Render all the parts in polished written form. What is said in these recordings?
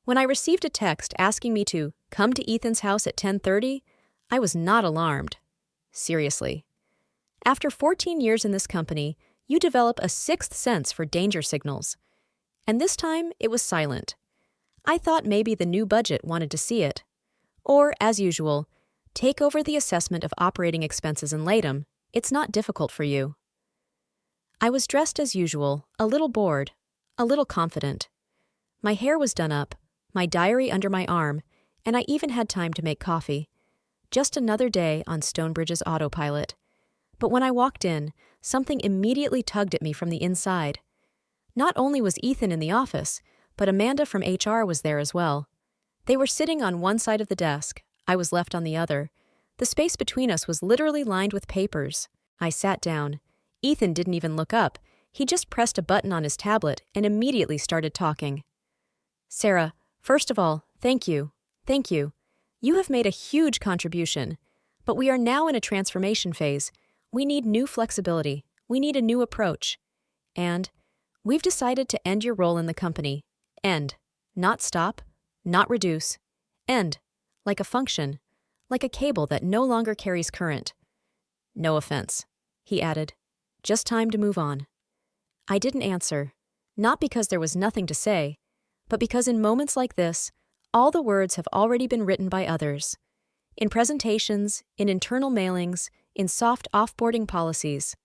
When I received a text asking me to come to Ethan's house at 10:30, I was not alarmed. Seriously. After 14 years in this company, you develop a sixth sense for danger signals. And this time, it was silent. I thought maybe the new budget wanted to see it. Or, as usual, take over the assessment of operating expenses and LATAM. It's not difficult for you. I was dressed as usual, a little bored, a little confident. My hair was done up, my diary under my arm, and I even had time to make coffee. Just another day on Stonebridge's autopilot. But when I walked in, something immediately tugged at me from the inside. Not only was Ethan in the office, but Amanda from HR was there as well. They were sitting on one side of the desk. I was left on the other. The space between us was literally lined with papers. I sat down. Ethan didn't even look up. He just pressed a button on his tablet and immediately started talking. "Sarah, first of all, thank you. Thank you. You have made a huge contribution. But we are now in a transformation phase. We need new flexibility. We need a new approach. And we've decided to end your role in the company. End. Not stop. Not reduce. End. Like a function. Like a cable that no longer carries current. No offense," he added. "Just time to move on." I didn't answer. Not because there was nothing to say, but because in moments like this, all the words have already been written by others. In presentations, in internal mailings, in soft offboarding policies.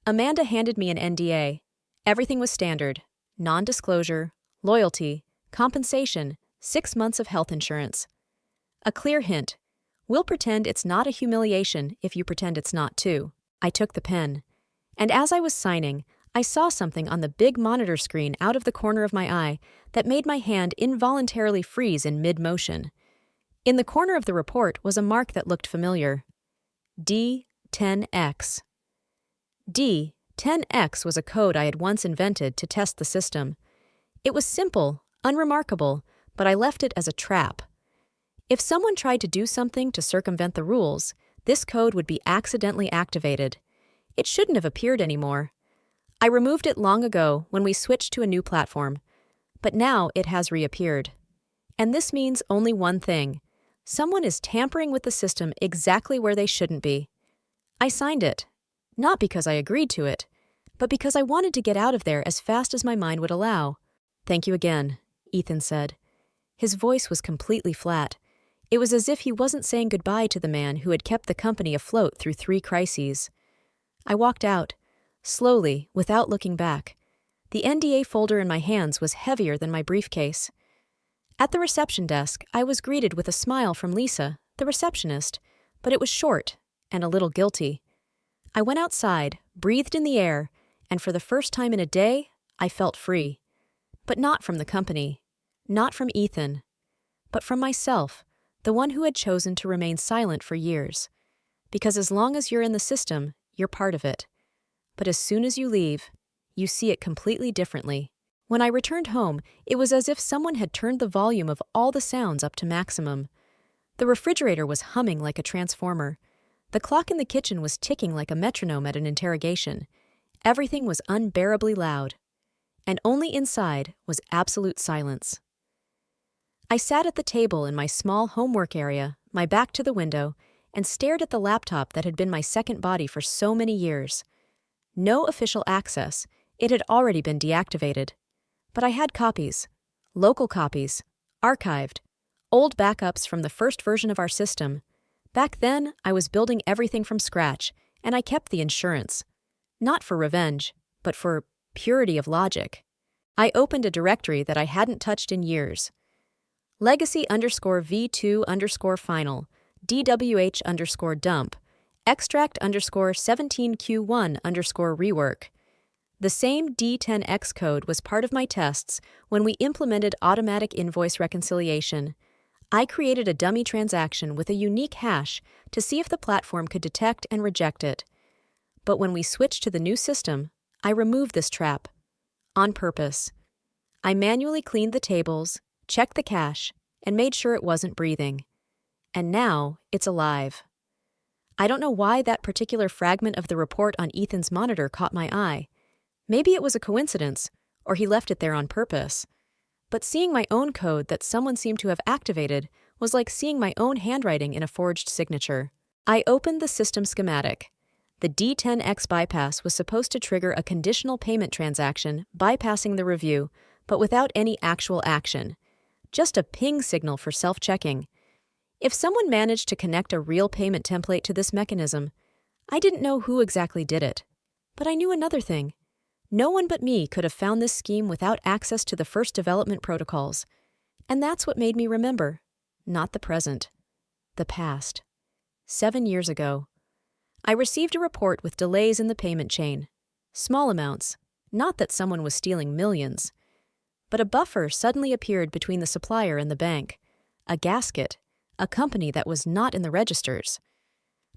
Amanda handed me an NDA. Everything was standard. Non-disclosure, loyalty, compensation, 6 months of health insurance. A clear hint. We'll pretend it's not a humiliation if you pretend it's not too. I took the pen. And as I was signing, I saw something on the big monitor screen out of the corner of my eye that made my hand involuntarily freeze in mid-motion. In the corner of the report was a mark that looked familiar. D10X. D10X was a code I had once invented to test the system. It was simple, unremarkable, but I left it as a trap. If someone tried to do something to circumvent the rules, this code would be accidentally activated. It shouldn't have appeared anymore. I removed it long ago when we switched to a new platform, but now it has reappeared. And this means only one thing. Someone is tampering with the system exactly where they shouldn't be. I signed it, not because I agreed to it, but because I wanted to get out of there as fast as my mind would allow. "Thank you again," Ethan said. His voice was completely flat. It was as if he wasn't saying goodbye to the man who had kept the company afloat through 3 crises. I walked out, slowly, without looking back. The NDA folder in my hands was heavier than my briefcase. At the reception desk, I was greeted with a smile from Lisa, the receptionist, but it was short and a little guilty. I went outside, breathed in the air, and for the first time in a day, I felt free. But not from the company, not from Ethan, but from myself, the one who had chosen to remain silent for years. Because as long as you're in the system, you're part of it. But as soon as you leave, you see it completely differently. When I returned home, it was as if someone had turned the volume of all the sounds up to maximum. The refrigerator was humming like a transformer. The clock in the kitchen was ticking like a metronome at an interrogation. Everything was unbearably loud. And only inside was absolute silence. I sat at the table in my small homework area, my back to the window, and stared at the laptop that had been my second body for so many years. No official access. It had already been deactivated. But I had copies. Local copies. Archived. Old backups from the first version of our system. Back then, I was building everything from scratch, and I kept the insurance. Not for revenge, but for purity of logic. I opened a directory that I hadn't touched in years. Legacy_V2_final, DWH_dump, extract_17Q1_rework. The same D10X code was part of my tests when we implemented automatic invoice reconciliation. I created a dummy transaction with a unique hash to see if the platform could detect and reject it. But when we switched to the new system, I removed this trap. On purpose. I manually cleaned the tables, checked the cache, and made sure it wasn't breathing. And now, it's alive. I don't know why that particular fragment of the report on Ethan's monitor caught my eye. Maybe it was a coincidence, or he left it there on purpose. But seeing my own code that someone seemed to have activated was like seeing my own handwriting in a forged signature. I opened the system schematic. The D10X bypass was supposed to trigger a conditional payment transaction, bypassing the review, but without any actual action. Just a ping signal for self-checking. If someone managed to connect a real payment template to this mechanism, I didn't know who exactly did it. But I knew another thing. No one but me could have found this scheme without access to the first development protocols. And that's what made me remember. Not the present. The past. 7 years ago. I received a report with delays in the payment chain. Small amounts. Not that someone was stealing millions. But a buffer suddenly appeared between the supplier and the bank. A gasket. A company that was not in the registers.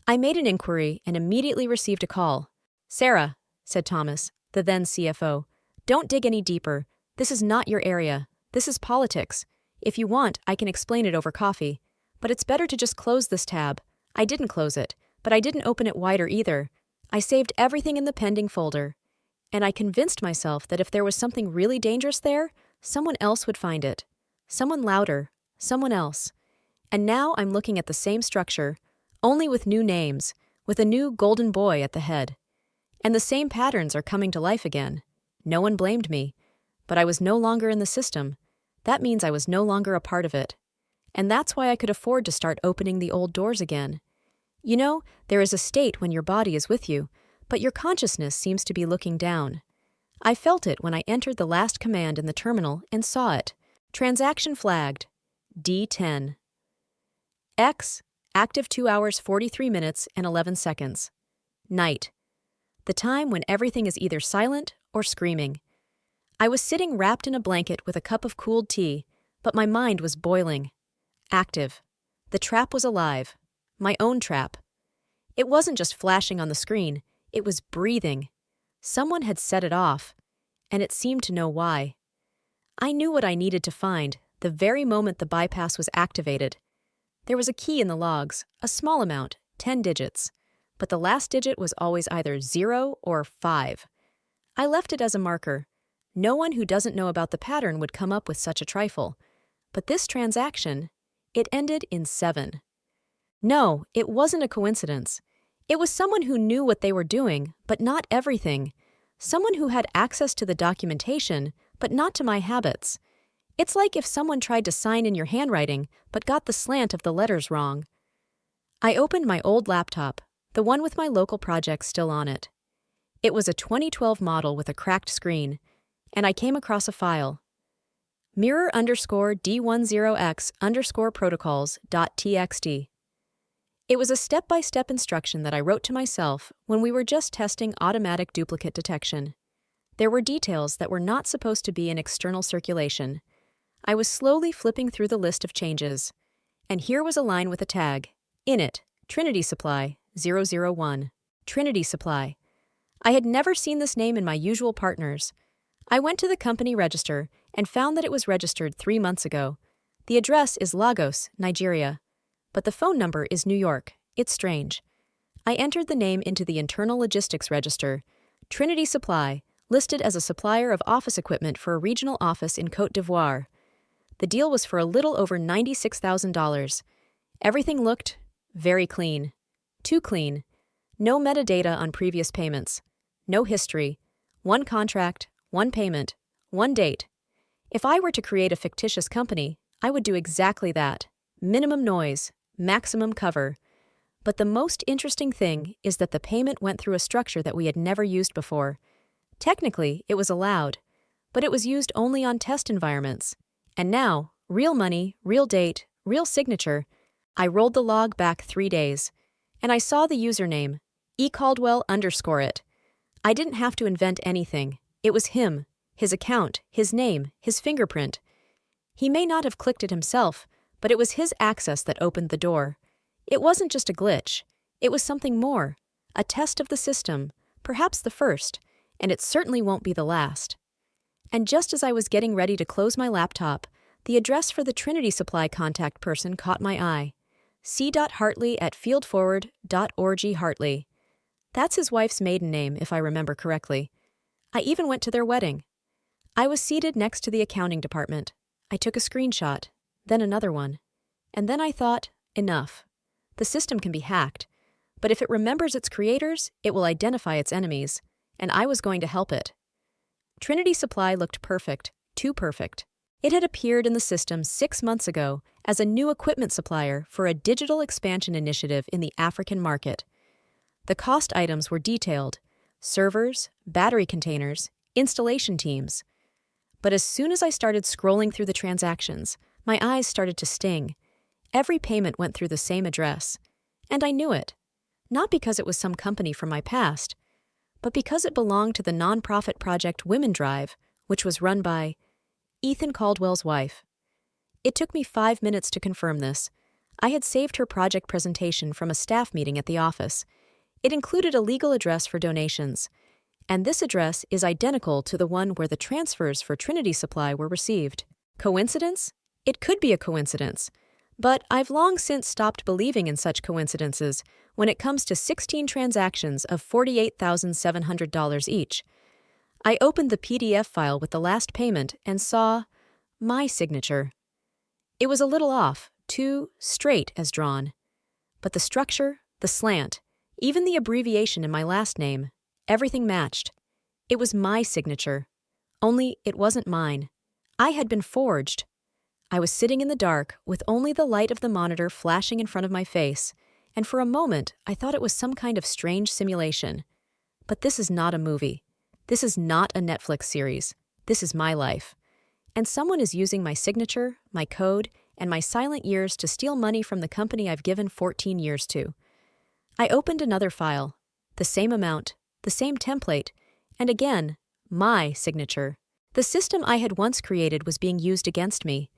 I made an inquiry and immediately received a call. "Sarah," said Thomas, the then CFO, "don't dig any deeper. This is not your area. This is politics. If you want, I can explain it over coffee. But it's better to just close this tab. I didn't close it, but I didn't open it wider either. I saved everything in the pending folder. And I convinced myself that if there was something really dangerous there, someone else would find it. Someone louder. Someone else. And now I'm looking at the same structure, only with new names, with a new golden boy at the head. And the same patterns are coming to life again. No one blamed me. But I was no longer in the system. That means I was no longer a part of it. And that's why I could afford to start opening the old doors again. You know, there is a state when your body is with you, but your consciousness seems to be looking down. I felt it when I entered the last command in the terminal and saw it. Transaction flagged. D10. X, active 2 hours 43 minutes and 11 seconds. Night. The time when everything is either silent or screaming. I was sitting wrapped in a blanket with a cup of cooled tea, but my mind was boiling. Active. The trap was alive. My own trap. It wasn't just flashing on the screen, it was breathing. Someone had set it off, and it seemed to know why. I knew what I needed to find the very moment the bypass was activated. There was a key in the logs, a small amount, 10 digits, but the last digit was always either 0 or 5. I left it as a marker. No one who doesn't know about the pattern would come up with such a trifle. But this transaction, it ended in 7. No, it wasn't a coincidence. It was someone who knew what they were doing, but not everything. Someone who had access to the documentation, but not to my habits. It's like if someone tried to sign in your handwriting, but got the slant of the letters wrong. I opened my old laptop, the one with my local project still on it. It was a 2012 model with a cracked screen, and I came across a file. mirror_D10X_protocols.txt. It was a step-by-step instruction that I wrote to myself when we were just testing automatic duplicate detection. There were details that were not supposed to be in external circulation. I was slowly flipping through the list of changes, and here was a line with a tag. In it, Trinity Supply, 001. Trinity Supply. I had never seen this name in my usual partners. I went to the company register and found that it was registered 3 months ago. The address is Lagos, Nigeria. But the phone number is New York. It's strange. I entered the name into the internal logistics register. Trinity Supply, listed as a supplier of office equipment for a regional office in Côte d'Ivoire. The deal was for a little over $96,000. Everything looked very clean. Too clean. No metadata on previous payments. No history. One contract, one payment, one date. If I were to create a fictitious company, I would do exactly that. Minimum noise, maximum cover. But the most interesting thing is that the payment went through a structure that we had never used before. Technically, it was allowed, but it was used only on test environments. And now, real money, real date, real signature. I rolled the log back 3 days, and I saw the username, ecaldwell_it. I didn't have to invent anything. It was him, his account, his name, his fingerprint. He may not have clicked it himself, but it was his access that opened the door. It wasn't just a glitch. It was something more, a test of the system, perhaps the first, and it certainly won't be the last. And just as I was getting ready to close my laptop, the address for the Trinity Supply contact person caught my eye. c.hartley@fieldforward.org Hartley. That's his wife's maiden name, if I remember correctly. I even went to their wedding. I was seated next to the accounting department, I took a screenshot, then another one. And then I thought, enough. The system can be hacked, but if it remembers its creators, it will identify its enemies, and I was going to help it. Trinity Supply looked perfect, too perfect. It had appeared in the system 6 months ago as a new equipment supplier for a digital expansion initiative in the African market. The cost items were detailed: servers, battery containers, installation teams. But as soon as I started scrolling through the transactions, my eyes started to sting. Every payment went through the same address. And I knew it. Not because it was some company from my past, but because it belonged to the nonprofit project Women Drive, which was run by Ethan Caldwell's wife. It took me 5 minutes to confirm this. I had saved her project presentation from a staff meeting at the office. It included a legal address for donations, and this address is identical to the one where the transfers for Trinity Supply were received. Coincidence? It could be a coincidence, but I've long since stopped believing in such coincidences when it comes to 16 transactions of $48,700 each. I opened the PDF file with the last payment and saw my signature. It was a little off, too straight as drawn. But the structure, the slant, even the abbreviation in my last name, everything matched. It was my signature. Only it wasn't mine. I had been forged. I was sitting in the dark with only the light of the monitor flashing in front of my face, and for a moment I thought it was some kind of strange simulation. But this is not a movie. This is not a Netflix series. This is my life. And someone is using my signature, my code, and my silent years to steal money from the company I've given 14 years to. I opened another file. The same amount, the same template, and again, my signature. The system I had once created was being used against me.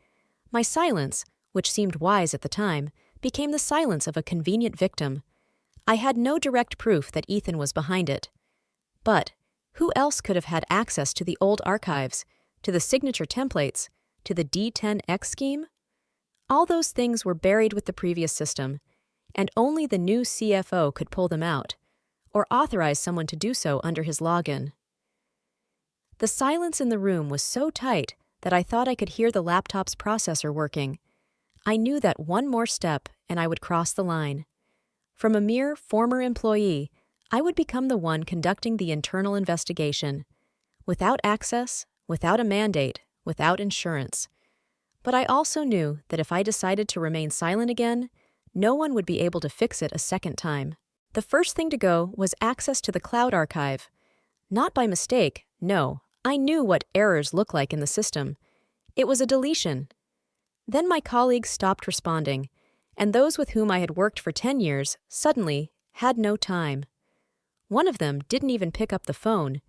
My silence, which seemed wise at the time, became the silence of a convenient victim. I had no direct proof that Ethan was behind it. But who else could have had access to the old archives, to the signature templates, to the D10X scheme? All those things were buried with the previous system, and only the new CFO could pull them out, or authorize someone to do so under his login. The silence in the room was so tight that I thought I could hear the laptop's processor working. I knew that one more step and I would cross the line. From a mere former employee, I would become the one conducting the internal investigation, without access, without a mandate, without insurance. But I also knew that if I decided to remain silent again, no one would be able to fix it a second time. The first thing to go was access to the cloud archive. Not by mistake, no. I knew what errors look like in the system. It was a deletion. Then my colleagues stopped responding, and those with whom I had worked for 10 years suddenly had no time. One of them didn't even pick up the phone.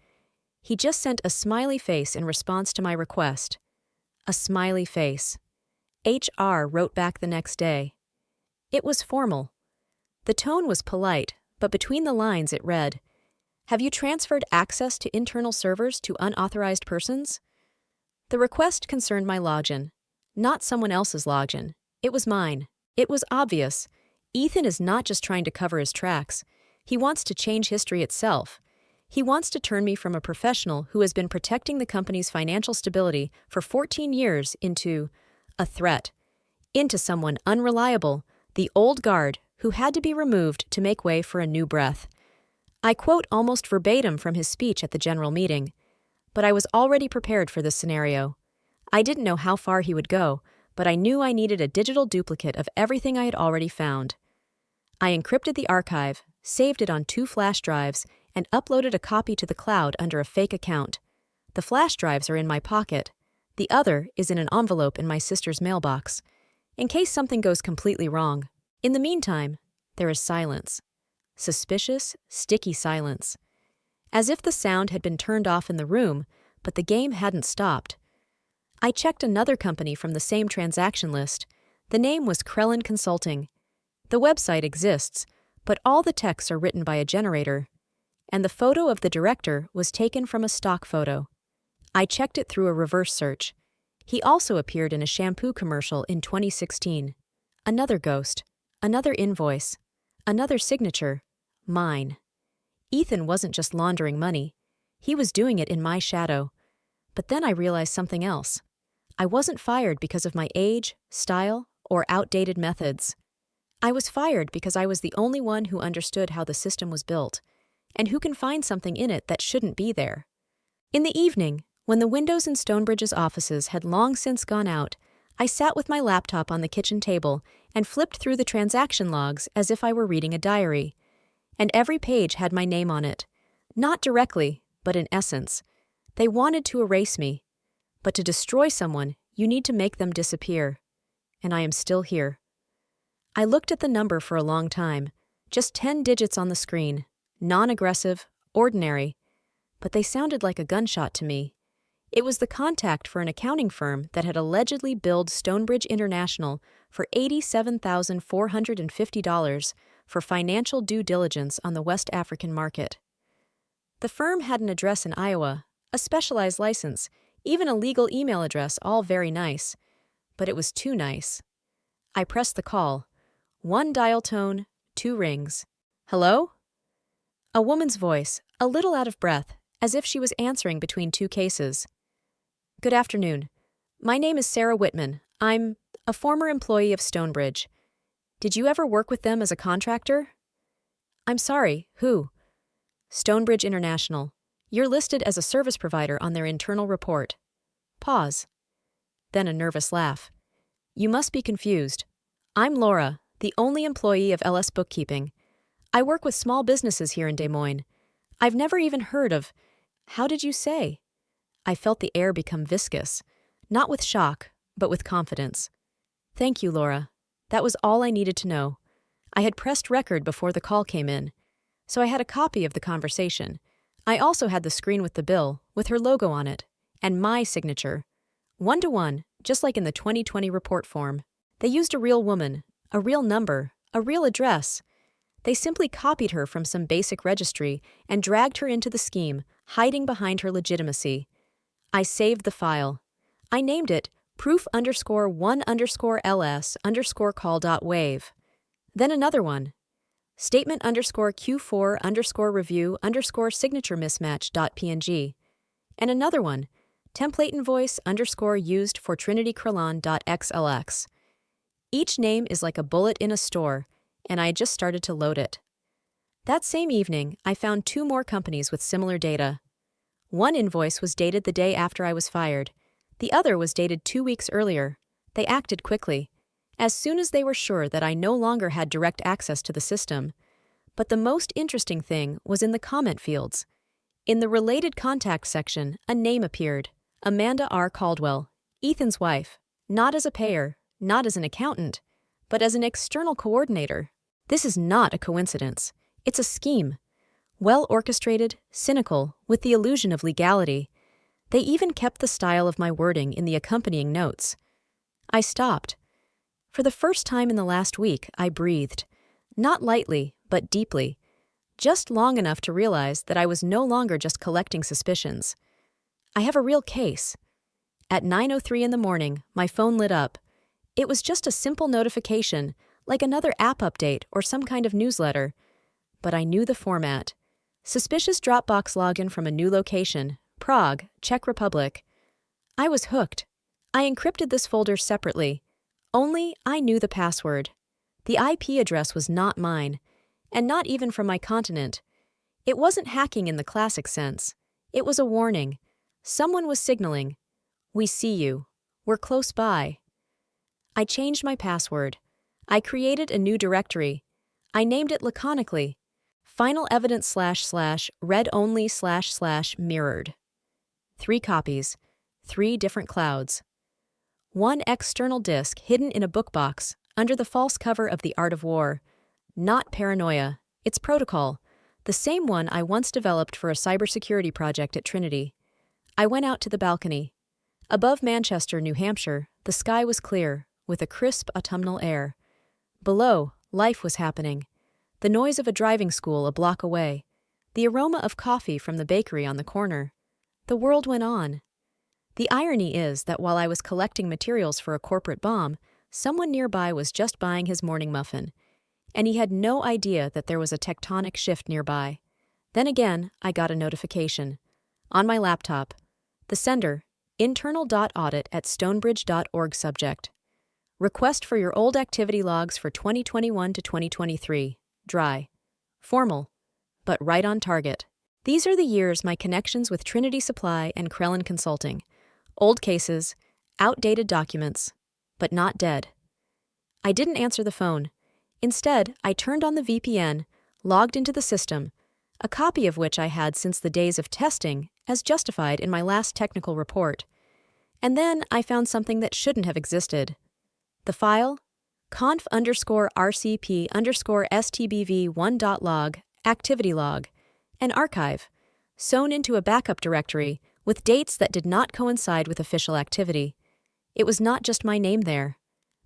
He just sent a smiley face in response to my request. A smiley face. HR wrote back the next day. It was formal. The tone was polite, but between the lines it read, "Have you transferred access to internal servers to unauthorized persons?" The request concerned my login, not someone else's login. It was mine. It was obvious. Ethan is not just trying to cover his tracks. He wants to change history itself. He wants to turn me from a professional who has been protecting the company's financial stability for 14 years into a threat, into someone unreliable, the old guard who had to be removed to make way for a new breath. I quote almost verbatim from his speech at the general meeting, but I was already prepared for this scenario. I didn't know how far he would go, but I knew I needed a digital duplicate of everything I had already found. I encrypted the archive, saved it on 2 flash drives, and uploaded a copy to the cloud under a fake account. The flash drives are in my pocket. The other is in an envelope in my sister's mailbox, in case something goes completely wrong. In the meantime, there is silence. Suspicious, sticky silence. As if the sound had been turned off in the room, but the game hadn't stopped. I checked another company from the same transaction list. The name was Krellin Consulting. The website exists, but all the texts are written by a generator. And the photo of the director was taken from a stock photo. I checked it through a reverse search. He also appeared in a shampoo commercial in 2016. Another ghost. Another invoice. Another signature. Mine. Ethan wasn't just laundering money. He was doing it in my shadow. But then I realized something else. I wasn't fired because of my age, style, or outdated methods. I was fired because I was the only one who understood how the system was built, and who can find something in it that shouldn't be there. In the evening, when the windows in Stonebridge's offices had long since gone out, I sat with my laptop on the kitchen table and flipped through the transaction logs as if I were reading a diary. And every page had my name on it. Not directly, but in essence. They wanted to erase me. But to destroy someone, you need to make them disappear. And I am still here. I looked at the number for a long time, just 10 digits on the screen, non-aggressive, ordinary, but they sounded like a gunshot to me. It was the contact for an accounting firm that had allegedly billed Stonebridge International for $87,450 for financial due diligence on the West African market. The firm had an address in Iowa, a specialized license, even a legal email address, all very nice. But it was too nice. I pressed the call. 1 dial tone, 2 rings. Hello? A woman's voice, a little out of breath, as if she was answering between 2 cases. Good afternoon. My name is Sarah Whitman. I'm a former employee of Stonebridge. Did you ever work with them as a contractor? I'm sorry, who? Stonebridge International. You're listed as a service provider on their internal report. Pause. Then a nervous laugh. You must be confused. I'm Laura, the only employee of LS Bookkeeping. I work with small businesses here in Des Moines. I've never even heard of... How did you say? I felt the air become viscous, not with shock, but with confidence. Thank you, Laura. That was all I needed to know. I had pressed record before the call came in, so I had a copy of the conversation. I also had the screen with the bill, with her logo on it, and my signature. 1-to-1, just like in the 2020 report form. They used a real woman, a real number, a real address. They simply copied her from some basic registry and dragged her into the scheme, hiding behind her legitimacy. I saved the file. I named it proof_1_ls_call.wave. Then another one. Statement_Q4_review_signature mismatch.png. And another one. Template invoice _used for trinitykrillon.xlx. Each name is like a bullet in a store, and I had just started to load it. That same evening, I found 2 more companies with similar data. One invoice was dated the day after I was fired. The other was dated 2 weeks earlier. They acted quickly, as soon as they were sure that I no longer had direct access to the system. But the most interesting thing was in the comment fields. In the related contact section, a name appeared. Amanda R. Caldwell, Ethan's wife, not as a payer, not as an accountant, but as an external coordinator. This is not a coincidence. It's a scheme. Well-orchestrated, cynical, with the illusion of legality. They even kept the style of my wording in the accompanying notes. I stopped. For the first time in the last week, I breathed. Not lightly, but deeply. Just long enough to realize that I was no longer just collecting suspicions. I have a real case. At 9:03 in the morning, my phone lit up. It was just a simple notification, like another app update or some kind of newsletter. But I knew the format. Suspicious Dropbox login from a new location, Prague, Czech Republic. I was hooked. I encrypted this folder separately. Only I knew the password. The IP address was not mine, and not even from my continent. It wasn't hacking in the classic sense. It was a warning. Someone was signaling, "We see you. We're close by." I changed my password. I created a new directory. I named it laconically, Final Evidence / read only / mirrored. 3 copies, 3 different clouds. One external disk hidden in a book box under the false cover of The Art of War. Not paranoia, it's protocol, the same one I once developed for a cybersecurity project at Trinity. I went out to the balcony. Above Manchester, New Hampshire, the sky was clear, with a crisp autumnal air. Below, life was happening. The noise of a driving school a block away. The aroma of coffee from the bakery on the corner. The world went on. The irony is that while I was collecting materials for a corporate bomb, someone nearby was just buying his morning muffin, and he had no idea that there was a tectonic shift nearby. Then again, I got a notification. On my laptop. The sender, internal.audit@stonebridge.org subject. Request for your old activity logs for 2021 to 2023. Dry. Formal. But right on target. These are the years my connections with Trinity Supply and Krellin Consulting. Old cases, outdated documents, but not dead. I didn't answer the phone. Instead, I turned on the VPN, logged into the system, a copy of which I had since the days of testing, as justified in my last technical report. And then I found something that shouldn't have existed. The file? conf_rcp_stbv1.log, activity log, an archive, sewn into a backup directory with dates that did not coincide with official activity. It was not just my name there.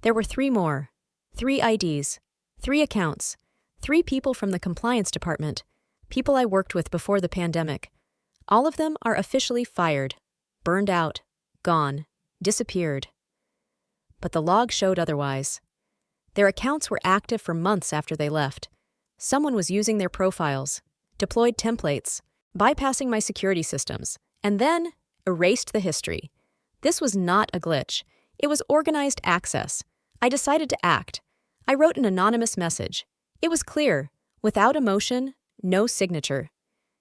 There were 3 more. 3 IDs, 3 accounts, 3 people from the compliance department, people I worked with before the pandemic. All of them are officially fired, burned out, gone, disappeared. But the log showed otherwise. Their accounts were active for months after they left. Someone was using their profiles, deployed templates, bypassing my security systems, and then erased the history. This was not a glitch. It was organized access. I decided to act. I wrote an anonymous message. It was clear. Without emotion, no signature.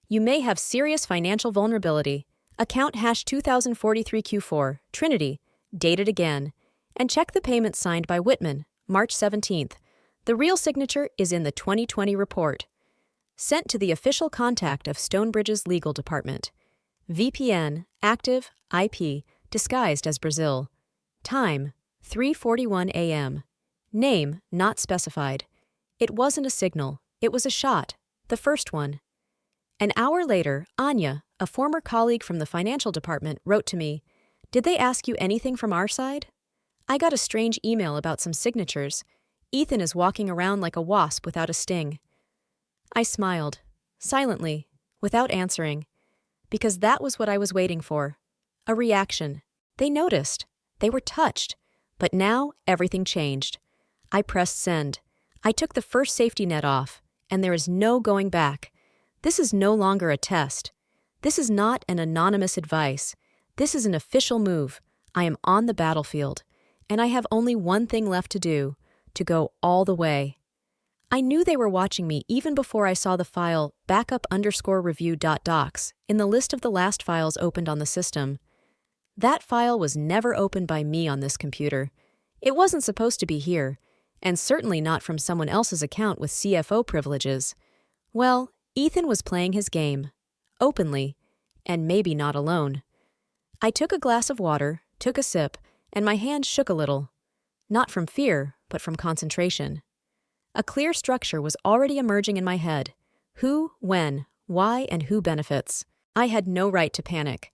You may have serious financial vulnerability. Account #2043Q4, Trinity, dated again. And check the payment signed by Whitman, March 17th. The real signature is in the 2020 report. Sent to the official contact of Stonebridge's legal department. VPN, active, IP, disguised as Brazil. Time, 3:41 a.m. Name, not specified. It wasn't a signal. It was a shot. The first one. An hour later, Anya, a former colleague from the financial department, wrote to me, "Did they ask you anything from our side? I got a strange email about some signatures. Ethan is walking around like a wasp without a sting." I smiled, silently, without answering, because that was what I was waiting for. A reaction. They noticed. They were touched. But now, everything changed. I pressed send. I took the first safety net off, and there is no going back. This is no longer a test. This is not an anonymous advice. This is an official move. I am on the battlefield, and I have only one thing left to do, to go all the way. I knew they were watching me even before I saw the file backup_review.docs in the list of the last files opened on the system. That file was never opened by me on this computer. It wasn't supposed to be here, and certainly not from someone else's account with CFO privileges. Well, Ethan was playing his game, openly, and maybe not alone. I took a glass of water, took a sip, and my hand shook a little. Not from fear, but from concentration. A clear structure was already emerging in my head. Who, when, why, and who benefits. I had no right to panic.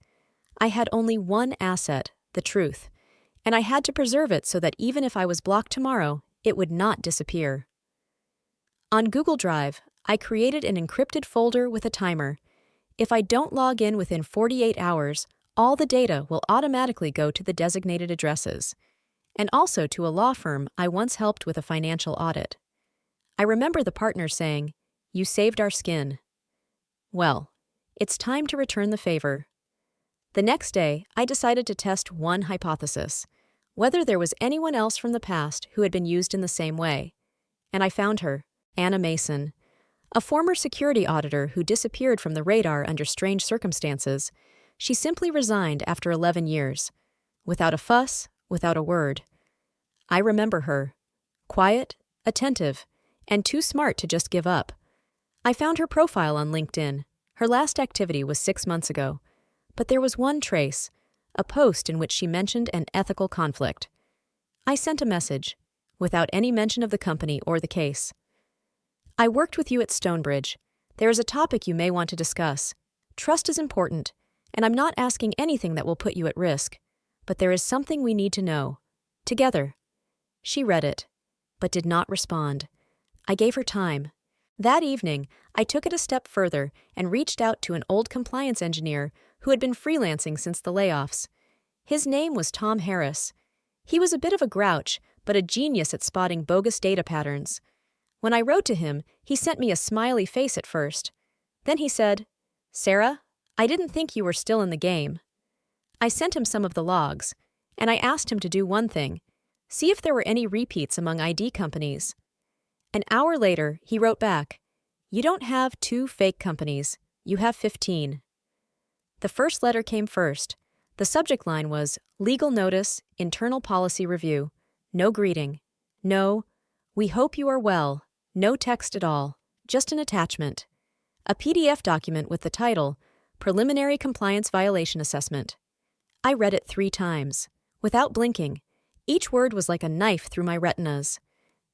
I had only one asset, the truth, and I had to preserve it so that even if I was blocked tomorrow, it would not disappear. On Google Drive, I created an encrypted folder with a timer. If I don't log in within 48 hours, all the data will automatically go to the designated addresses, and also to a law firm I once helped with a financial audit. I remember the partner saying, "You saved our skin." Well, it's time to return the favor. The next day, I decided to test one hypothesis, whether there was anyone else from the past who had been used in the same way. And I found her, Anna Mason, a former security auditor who disappeared from the radar under strange circumstances. She simply resigned after 11 years, without a fuss, without a word. I remember her, quiet, attentive, and too smart to just give up. I found her profile on LinkedIn. Her last activity was 6 months ago, but there was one trace, a post in which she mentioned an ethical conflict. I sent a message, without any mention of the company or the case. "I worked with you at Stonebridge. There is a topic you may want to discuss. Trust is important, and I'm not asking anything that will put you at risk, but there is something we need to know. Together." She read it, but did not respond. I gave her time. That evening, I took it a step further and reached out to an old compliance engineer who had been freelancing since the layoffs. His name was Tom Harris. He was a bit of a grouch, but a genius at spotting bogus data patterns. When I wrote to him, he sent me a smiley face at first. Then he said, "Sarah, I didn't think you were still in the game." I sent him some of the logs, and I asked him to do one thing: see if there were any repeats among ID companies. An hour later, he wrote back, "You don't have 2 fake companies, you have 15. The first letter came first. The subject line was, "Legal Notice, Internal Policy Review." No greeting. No, "We hope you are well." No text at all. Just an attachment. A PDF document with the title, "Preliminary Compliance Violation Assessment." I read it 3 times, without blinking. Each word was like a knife through my retinas.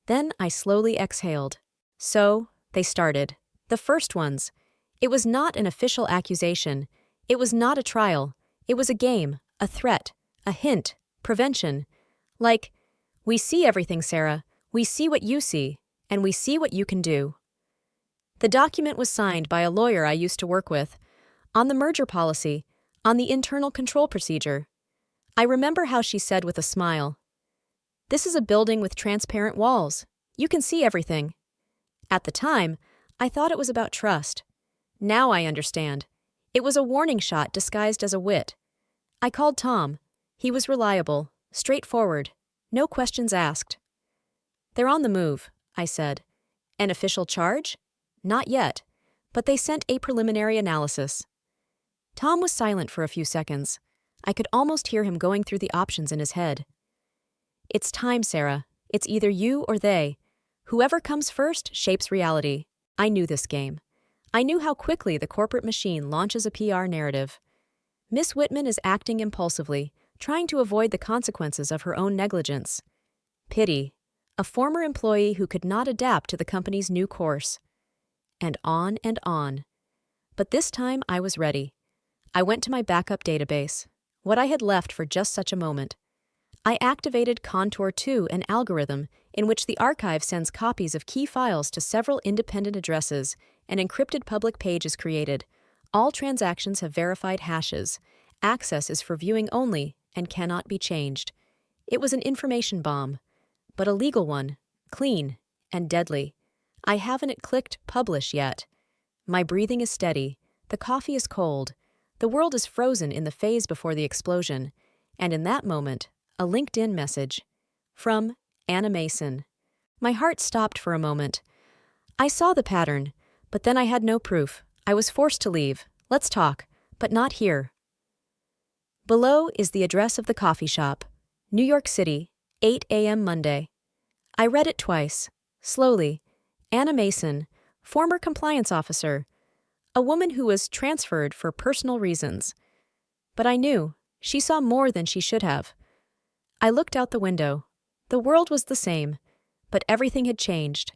Then I slowly exhaled. So, they started. The first ones. It was not an official accusation. It was not a trial. It was a game, a threat, a hint, prevention. Like, "We see everything, Sarah. We see what you see, and we see what you can do." The document was signed by a lawyer I used to work with, on the merger policy, on the internal control procedure. I remember how she said with a smile, "This is a building with transparent walls. You can see everything." At the time, I thought it was about trust. Now I understand. It was a warning shot disguised as a wit. I called Tom. He was reliable, straightforward, no questions asked. "They're on the move," I said. "An official charge?" "Not yet, but they sent a preliminary analysis." Tom was silent for a few seconds. I could almost hear him going through the options in his head. "It's time, Sarah. It's either you or they. Whoever comes first shapes reality." I knew this game. I knew how quickly the corporate machine launches a PR narrative. Miss Whitman is acting impulsively, trying to avoid the consequences of her own negligence. Pity. A former employee who could not adapt to the company's new course. And on and on. But this time I was ready. I went to my backup database, what I had left for just such a moment. I activated Contour 2, an algorithm in which the archive sends copies of key files to several independent addresses. An encrypted public page is created. All transactions have verified hashes. Access is for viewing only and cannot be changed. It was an information bomb, but a legal one, clean and deadly. I haven't clicked publish yet. My breathing is steady. The coffee is cold. The world is frozen in the phase before the explosion. And in that moment, a LinkedIn message. From Anna Mason. My heart stopped for a moment. I saw the pattern, but then I had no proof. I was forced to leave. "Let's talk, but not here." Below is the address of the coffee shop. New York City, 8 a.m. Monday. I read it twice, slowly. Anna Mason, former compliance officer. A woman who was transferred for personal reasons. But I knew, she saw more than she should have. I looked out the window. The world was the same, but everything had changed.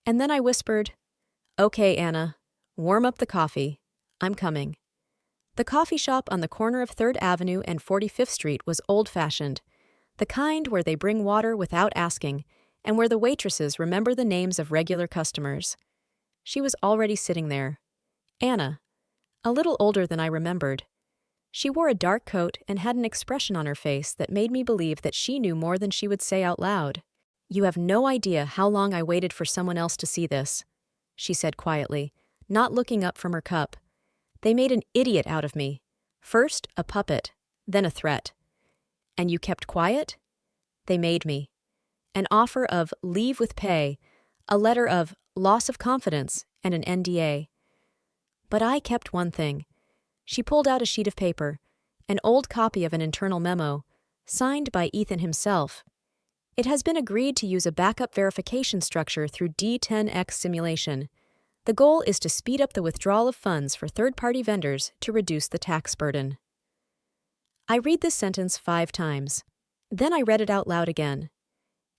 And then I whispered, "Okay, Anna, warm up the coffee. I'm coming." The coffee shop on the corner of 3rd Avenue and 45th Street was old-fashioned, the kind where they bring water without asking, and where the waitresses remember the names of regular customers. She was already sitting there. Anna, a little older than I remembered. She wore a dark coat and had an expression on her face that made me believe that she knew more than she would say out loud. "You have no idea how long I waited for someone else to see this," she said quietly, not looking up from her cup. "They made an idiot out of me. First a puppet, then a threat. And you kept quiet? They made me. An offer of leave with pay, a letter of loss of confidence, and an NDA. But I kept one thing." She pulled out a sheet of paper, an old copy of an internal memo, signed by Ethan himself. "It has been agreed to use a backup verification structure through D10X simulation. The goal is to speed up the withdrawal of funds for third-party vendors to reduce the tax burden." I read this sentence 5 times. Then I read it out loud again.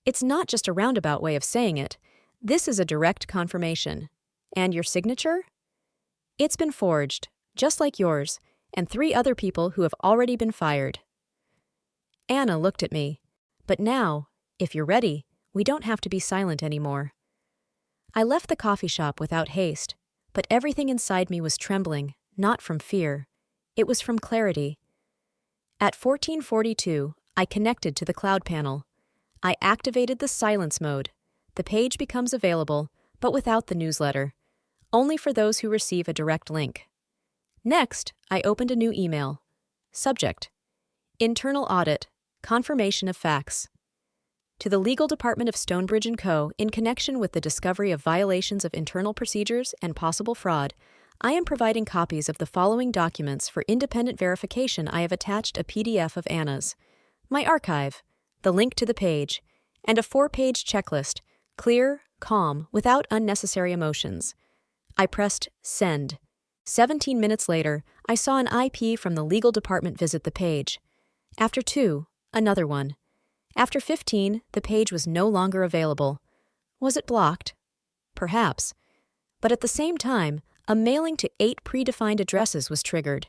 It's not just a roundabout way of saying it. This is a direct confirmation. "And your signature?" "It's been forged, just like yours, and 3 other people who have already been fired." Anna looked at me. "But now, if you're ready, we don't have to be silent anymore." I left the coffee shop without haste, but everything inside me was trembling, not from fear. It was from clarity. At 14:42, I connected to the cloud panel. I activated the silence mode. The page becomes available, but without the newsletter. Only for those who receive a direct link. Next, I opened a new email. Subject: Internal audit. Confirmation of facts. To the Legal Department of Stonebridge & Co., in connection with the discovery of violations of internal procedures and possible fraud, I am providing copies of the following documents for independent verification. I have attached a PDF of Anna's, my archive, the link to the page, and a 4-page checklist, clear, calm, without unnecessary emotions. I pressed send. 17 minutes later, I saw an IP from the legal department visit the page. After 2, another one. After 15, the page was no longer available. Was it blocked? Perhaps. But at the same time, a mailing to 8 predefined addresses was triggered,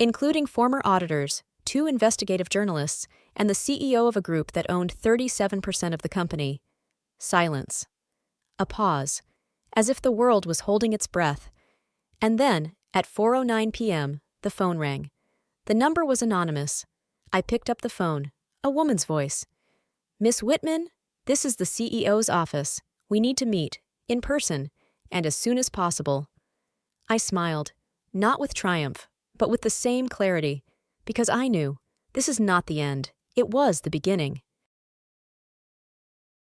including former auditors, 2 investigative journalists, and the CEO of a group that owned 37% of the company. Silence. A pause, as if the world was holding its breath. And then, at 4:09 p.m., the phone rang. The number was anonymous. I picked up the phone. A woman's voice. "Miss Whitman, this is the CEO's office. We need to meet, in person, and as soon as possible." I smiled, not with triumph, but with the same clarity, because I knew this is not the end. It was the beginning.